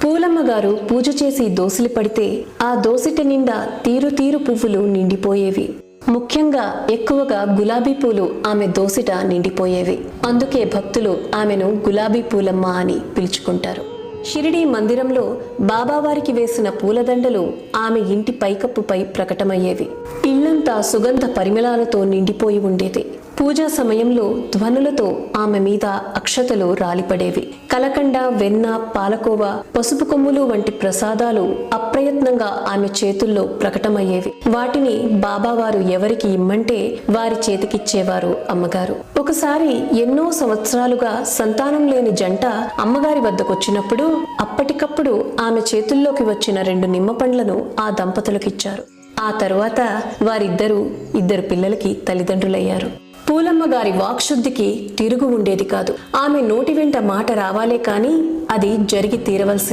పూలమ్మ గారు పూజ చేసి దోసిలి పడితే ఆ దోసిటి నిండా తీరు తీరు పువ్వులు నిండిపోయేవి. ముఖ్యంగా ఎక్కువగా గులాబీ పూలు ఆమె దోసిట నిండిపోయేవి. అందుకే భక్తులు ఆమెను గులాబీ పూలమ్మ అని పిలుచుకుంటారు. షిరిడీ మందిరంలో బాబావారికి వేసిన పూలదండలు ఆమె ఇంటి పైకప్పుపై ప్రకటమయ్యేవి. ఇల్లంతా సుగంధ పరిమళాలతో నిండిపోయి ఉండేది. పూజా సమయంలో ధ్వనులతో ఆమె మీద అక్షతలు రాలిపడేవి. కలకండ, వెన్న, పాలకోవ, పసుపు కొమ్ములు వంటి ప్రసాదాలు అప్రయత్నంగా ఆమె చేతుల్లో ప్రకటమయ్యేవి. వాటిని బాబావారు ఎవరికి ఇమ్మంటే వారి చేతికిచ్చేవారు అమ్మగారు. ఒకసారి ఎన్నో సంవత్సరాలుగా సంతానం లేని జంట అమ్మగారి వద్దకొచ్చినప్పుడు అప్పటికప్పుడు ఆమె చేతుల్లోకి వచ్చిన 2 నిమ్మ పండ్లను ఆ దంపతులకిచ్చారు. ఆ తరువాత ఇద్దరు పిల్లలకి తల్లిదండ్రులయ్యారు. పూలమ్మ గారి వాక్శుద్ధికి తిరుగు ఉండేది కాదు. ఆమె నోటి వెంట మాట రావాలే కాని అది జరిగి తీరవలసింది.